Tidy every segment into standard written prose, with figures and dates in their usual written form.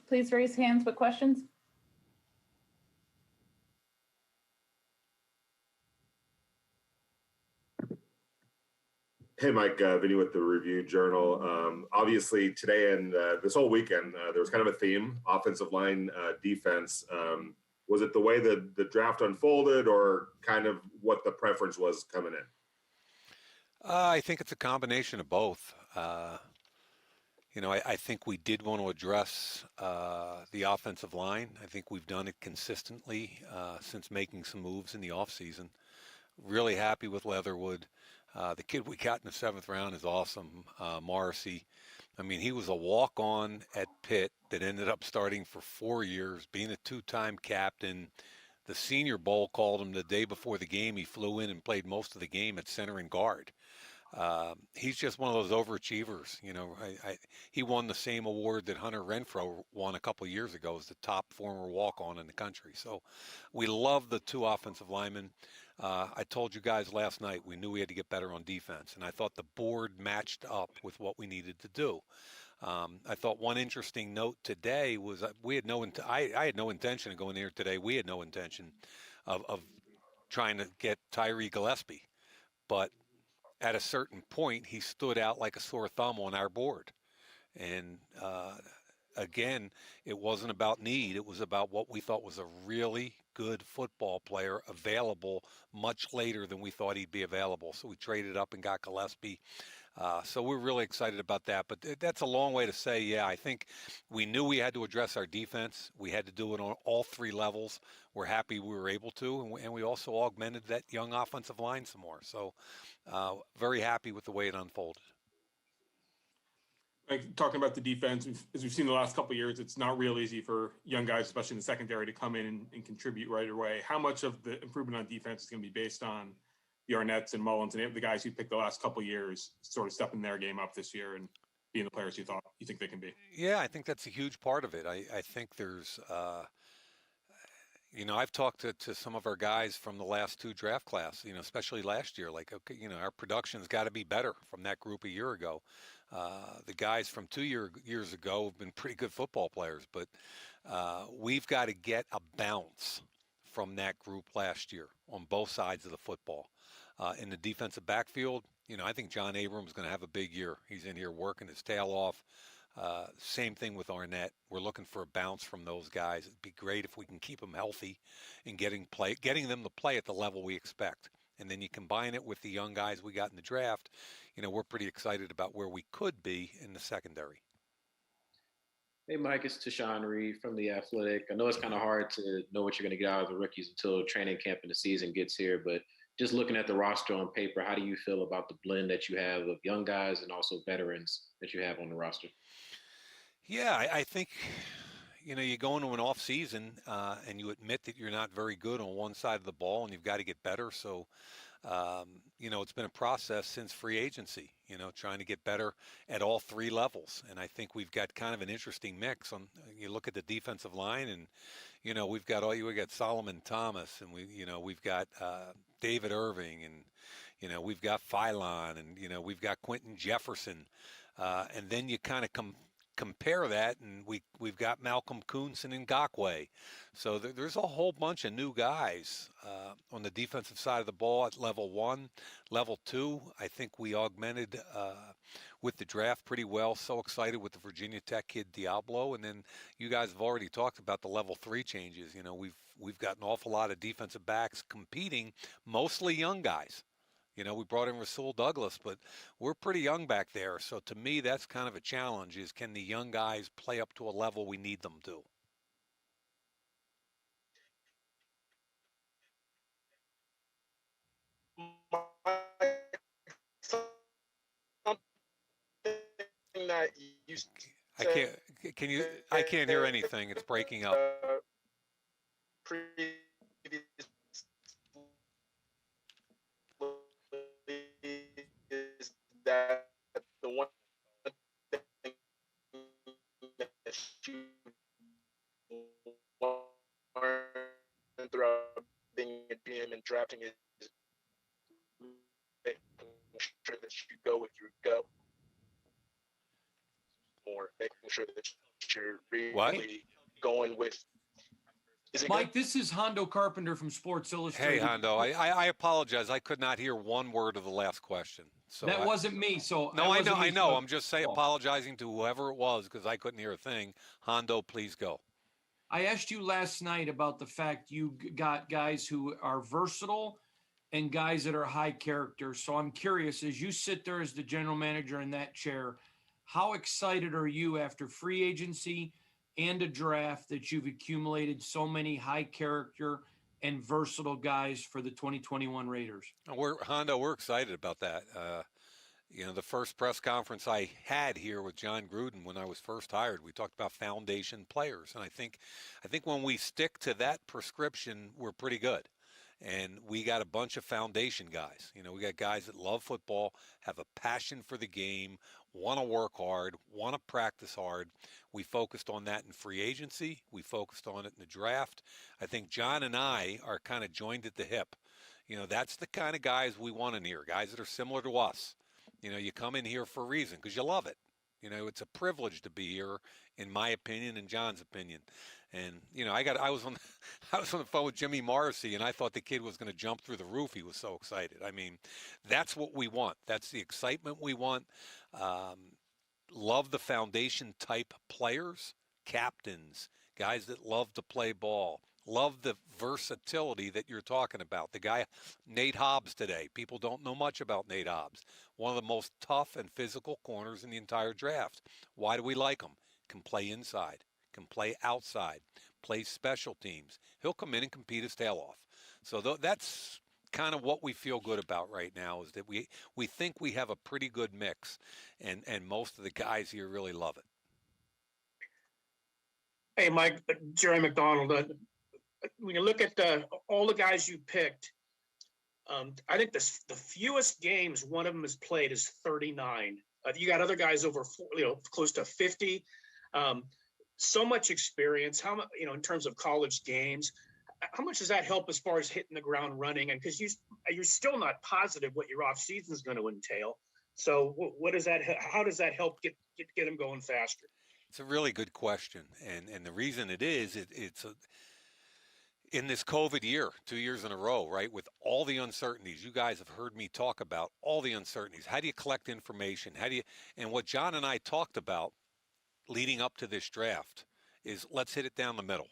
Please raise hands with questions. Hey, Mike, Vinny with the Review Journal. Obviously, today and this whole weekend, there was kind of a theme, offensive line, defense. Was it the way the draft unfolded or kind of what the preference was coming in? I think it's a combination of both. I think we did want to address the offensive line. I think we've done it consistently since making some moves in the offseason. Really happy with Leatherwood. The kid we got in the 7th round is awesome, Morrissey. I mean, he was a walk-on at Pitt that ended up starting for 4 years, being a 2-time captain. The Senior Bowl called him the day before the game. He flew in and played most of the game at center and guard. He's just one of those overachievers. He won the same award that Hunter Renfrow won a couple of years ago as the top former walk-on in the country. So we love the 2 offensive linemen. I told you guys last night we knew we had to get better on defense, and I thought the board matched up with what we needed to do. I thought one interesting note today was I had no intention of going here today. We had no intention of trying to get Tyree Gillespie, but at a certain point, he stood out like a sore thumb on our board. And again, it wasn't about need. It was about what we thought was a really good football player available much later than we thought he'd be available. So we traded up and got Gillespie. So we're really excited about that. But that's a long way to say, yeah, I think we knew we had to address our defense. We had to do it on all 3 levels. We're happy we were able to. And we also augmented that young offensive line some more. So very happy with the way it unfolded. Like, talking about the defense, as we've seen the last couple of years, it's not real easy for young guys, especially in the secondary, to come in and contribute right away. How much of the improvement on defense is going to be based on the Arnett's and Mullins and the guys who picked the last couple of years sort of stepping their game up this year and being the players you think they can be? Yeah, I think that's a huge part of it. I think there's I've talked to some of our guys from the last 2 draft class, especially last year. Like, okay, our production's got to be better from that group a year ago. The guys from 2 years ago have been pretty good football players, but we've got to get a bounce from that group last year on both sides of the football. In the defensive backfield, I think John Abrams is going to have a big year. He's in here working his tail off. Same thing with Arnett. We're looking for a bounce from those guys. It'd be great if we can keep them healthy and getting them to play at the level we expect. And then you combine it with the young guys we got in the draft, we're pretty excited about where we could be in the secondary. Hey, Mike, it's Tashawn Reed from The Athletic. I know it's kind of hard to know what you're going to get out of the rookies until training camp and the season gets here, but just looking at the roster on paper, how do you feel about the blend that you have of young guys and also veterans that you have on the roster? Yeah, I think, you go into an off season and you admit that you're not very good on one side of the ball and you've got to get better. So, it's been a process since free agency, trying to get better at all 3 levels. And I think we've got kind of an interesting mix. You look at the defensive line and, we got Solomon Thomas and we've got David Irving and, we've got Philon and, we've got Quentin Jefferson. And then you kind of compare that, and we've got Malcolm Koonce and Ngakoue. So there's a whole bunch of new guys on the defensive side of the ball at level 1. Level 2, I think we augmented with the draft pretty well. So excited with the Virginia Tech kid Diablo. And then you guys have already talked about the level 3 changes. We've got an awful lot of defensive backs competing, mostly young guys. We brought in Rasul Douglas, but we're pretty young back there. So to me, that's kind of a challenge, is can the young guys play up to a level we need them to? That you I can't hear anything. It's breaking up. Is that the one thing that you learn throughout being a GM and drafting is making sure that you go with your gut more making sure that you're What? really going with. Is it Mike, good? this is Hondo Carpenter from Sports Hey, Illustrated. Hondo, I apologize. I could not hear one word of the last question. So That wasn't me. So no, that I wasn't know, me, I know. so- I'm just saying, Oh. apologizing to whoever it was because I couldn't hear a thing. Hondo, please go. I asked you last night about the fact you got guys who are versatile and guys that are high character. So I'm curious, as you sit there as the general manager in that chair, how excited are you after free agency and a draft that you've accumulated so many high character and versatile guys for the 2021 Raiders? Hondo, we're excited about that. The first press conference I had here with John Gruden when I was first hired, we talked about foundation players, and I think when we stick to that prescription, we're pretty good. And we got a bunch of foundation guys. We got guys that love football, have a passion for the game, want to work hard, want to practice hard. We focused on that in free agency. We focused on it in the draft. I think John and I are kind of joined at the hip. That's the kind of guys we want in here, guys that are similar to us. You come in here for a reason because you love it. It's a privilege to be here, in my opinion and John's opinion. And I was on the phone with Jimmy Morrissey, and I thought the kid was going to jump through the roof. He was so excited. I mean, that's what we want. That's the excitement we want. Love the foundation type players, captains, guys that love to play ball. Love the versatility that you're talking about. The guy, Nate Hobbs today. People don't know much about Nate Hobbs. One of the most tough and physical corners in the entire draft. Why do we like him? Can play inside, can play outside, play special teams. He'll come in and compete his tail off. So that's kind of what we feel good about right now, is that we think we have a pretty good mix, and most of the guys here really love it. Hey, Mike, Jerry McDonald. When you look at all the guys you picked, I think the fewest games one of them has played is 39. You got other guys over, close to 50. So much experience. How much, in terms of college games, how much does that help as far as hitting the ground running? And because you're still not positive what your off season is going to entail. So what does that? How does that help get them going faster? It's a really good question, and the reason it's in this COVID year, 2 years in a row, right, with all the uncertainties. You guys have heard me talk about all the uncertainties. How do you collect information? And what John and I talked about leading up to this draft is let's hit it down the middle.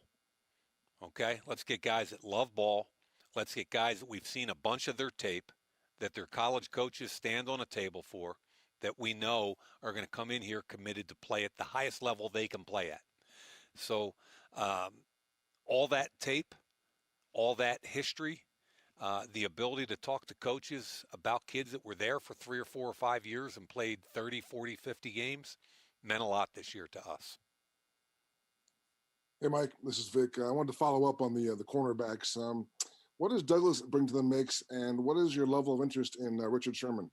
Okay, let's get guys that love ball. Let's get guys that we've seen a bunch of their tape, that their college coaches stand on a table for, that we know are going to come in here committed to play at the highest level they can play at. So all that tape, all that history, the ability to talk to coaches about kids that were there for 3 or 4 or 5 years and played 30, 40, 50 games meant a lot this year to us. Hey, Mike, this is Vic. I wanted to follow up on the cornerbacks. What does Douglas bring to the mix, and what is your level of interest in Richard Sherman?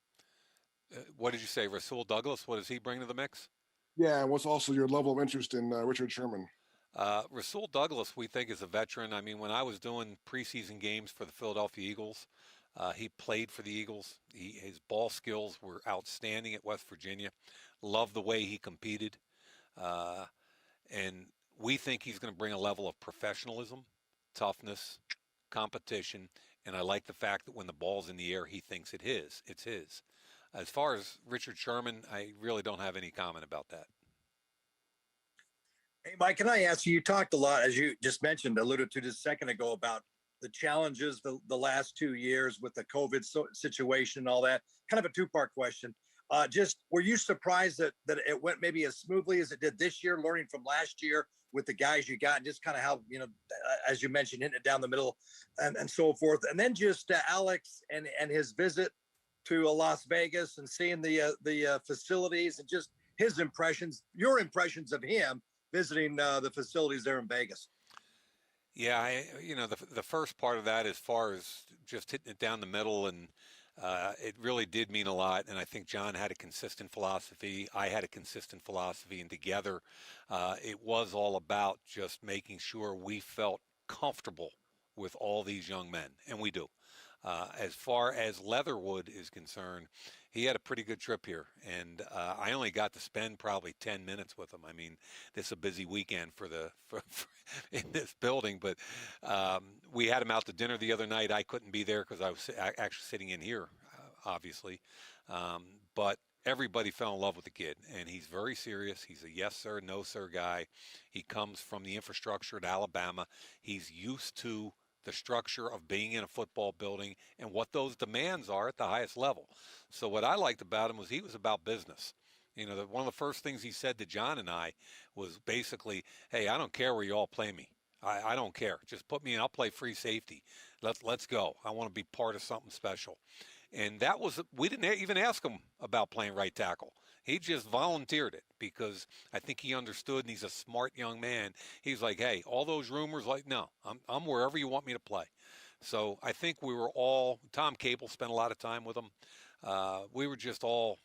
What did you say, Rasul Douglas? What does he bring to the mix? Yeah, and what's also your level of interest in Richard Sherman? Rasul Douglas, we think, is a veteran. I mean, when I was doing preseason games for the Philadelphia Eagles, he played for the Eagles. His ball skills were outstanding at West Virginia. Loved the way he competed. And we think he's going to bring a level of professionalism, toughness, competition, and I like the fact that when the ball's in the air, he thinks it's his. As far as Richard Sherman, I really don't have any comment about that. Hey, Mike, can I ask you, you talked a lot, as you just mentioned, alluded to just a second ago, about the challenges the last 2 years with the COVID situation and all that. Kind of a two-part question. Just were you surprised that it went maybe as smoothly as it did this year, learning from last year with the guys you got, and just kind of how, as you mentioned, hitting it down the middle and so forth. And then just Alex and his visit to Las Vegas and seeing the facilities and just his impressions, your impressions of him visiting the facilities there in Vegas. Yeah, the first part of that, as far as just hitting it down the middle, and it really did mean a lot. And I think John had a consistent philosophy. I had a consistent philosophy, and together it was all about just making sure we felt comfortable with all these young men, and we do. As far as Leatherwood is concerned, he had a pretty good trip here, and I only got to spend probably 10 minutes with him. I mean, this is a busy weekend for in this building, but we had him out to dinner the other night. I couldn't be there because I was actually sitting in here, obviously, but everybody fell in love with the kid, and he's very serious. He's a yes sir, no sir guy. He comes from the infrastructure at Alabama. He's used to the structure of being in a football building and what those demands are at the highest level. So what I liked about him was he was about business. You know, one of the first things he said to John and I was basically, "Hey, I don't care where you all play me. I don't care. Just put me in. I'll play free safety. Let's go. I want to be part of something special." And that was, we didn't even ask him about playing right tackle. He just volunteered it because I think he understood, and he's a smart young man. He's like, hey, all those rumors, like, no, I'm wherever you want me to play. So I think we were all, Tom Cable spent a lot of time with him. We were just all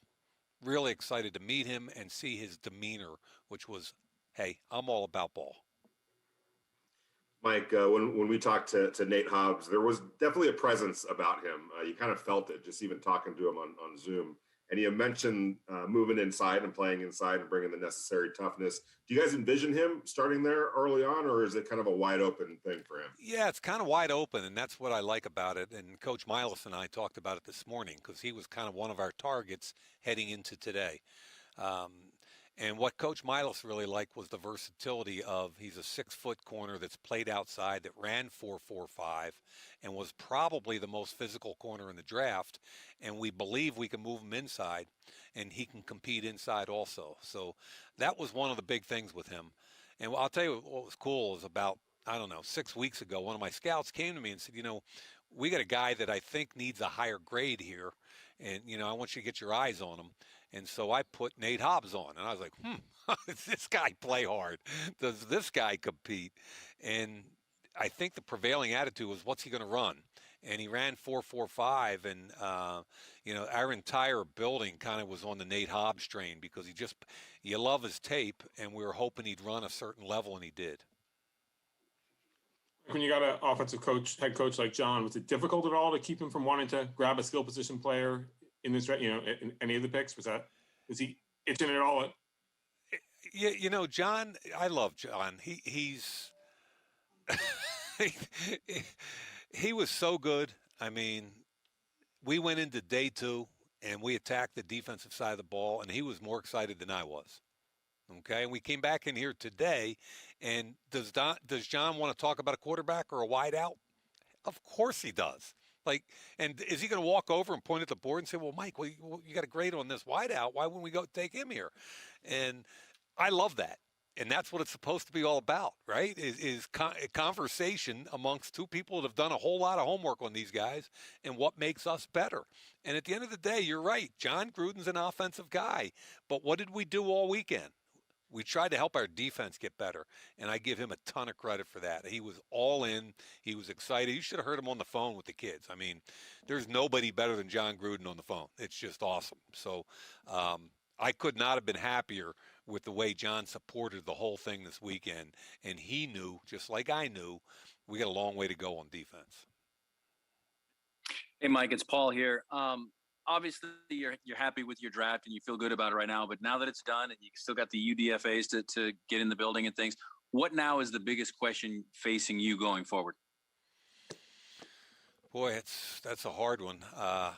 really excited to meet him and see his demeanor, which was, hey, I'm all about ball. Mike, when we talked to Nate Hobbs, there was definitely a presence about him. You kind of felt it just even talking to him on Zoom. And he mentioned moving inside and playing inside and bringing the necessary toughness. Do you guys envision him starting there early on, or is it kind of a wide open thing for him? Yeah, it's kind of wide open, and that's what I like about it. And Coach Miles and I talked about it this morning because he was kind of one of our targets heading into today. And what Coach Milos really liked was the versatility of, he's a 6-foot corner that's played outside, that ran 4.45 and was probably the most physical corner in the draft. And we believe we can move him inside, and he can compete inside also. So that was one of the big things with him. And I'll tell you what was cool is about, I don't know, 6 weeks ago, one of my scouts came to me and said, you know, we got a guy that I think needs a higher grade here. And, you know, I want you to get your eyes on him. And so I put Nate Hobbs on, and I was like, does this guy play hard? Does this guy compete? And I think the prevailing attitude was, what's he going to run? And he ran 4.45, and, you know, our entire building kind of was on the Nate Hobbs train because you love his tape, and we were hoping he'd run a certain level, and he did. When you got an offensive coach, head coach like John, was it difficult at all to keep him from wanting to grab a skill position player in this, you know, in any of the picks? Was he itching it all? Yeah, you know, John, I love John. He's he was so good. I mean, we went into day 2 and we attacked the defensive side of the ball, and he was more excited than I was. Okay, and we came back in here today, and does John want to talk about a quarterback or a wideout? Of course he does. Like, and is he going to walk over and point at the board and say, well, Mike, you got a grade on this wideout. Why wouldn't we go take him here? And I love that. And that's what it's supposed to be all about, right? Is conversation amongst two people that have done a whole lot of homework on these guys and what makes us better. And at the end of the day, you're right. John Gruden's an offensive guy. But what did we do all weekend? We tried to help our defense get better, and I give him a ton of credit for that. He was all in. He was excited. You should have heard him on the phone with the kids. I mean, there's nobody better than John Gruden on the phone. It's just awesome. So I could not have been happier with the way John supported the whole thing this weekend, and he knew, just like I knew, we got a long way to go on defense. Hey, Mike, it's Paul here. Obviously, you're happy with your draft and you feel good about it right now. But now that it's done and you still got the UDFAs to get in the building and things, what now is the biggest question facing you going forward? Boy, that's a hard one. I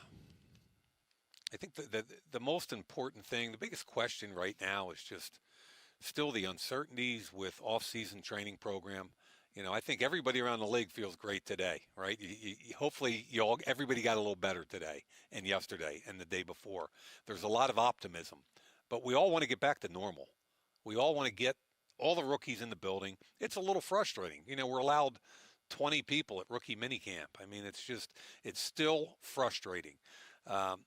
think the most important thing, the biggest question right now is just still the uncertainties with off-season training program. You know, I think everybody around the league feels great today, right? Hopefully, everybody got a little better today and yesterday and the day before. There's a lot of optimism, but we all want to get back to normal. We all want to get all the rookies in the building. It's a little frustrating. You know, we're allowed 20 people at rookie minicamp. I mean, it's still frustrating.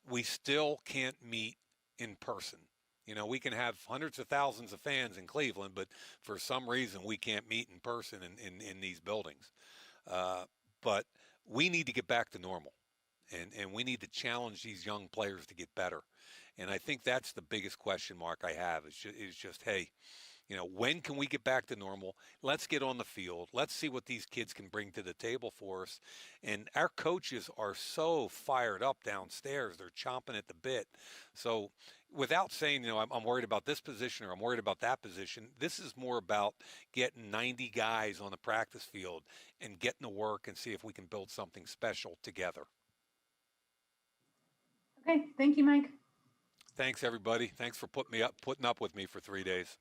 We still can't meet in person. You know, we can have hundreds of thousands of fans in Cleveland, but for some reason we can't meet in person in these buildings. But we need to get back to normal, and we need to challenge these young players to get better. And I think that's the biggest question mark I have is just hey, When can we get back to normal? Let's get on the field. Let's see what these kids can bring to the table for us. And our coaches are so fired up downstairs. They're chomping at the bit. So without saying, I'm worried about this position or I'm worried about that position, this is more about getting 90 guys on the practice field and getting to work and see if we can build something special together. Okay, thank you, Mike. Thanks, everybody. Thanks for putting up with me for 3 days.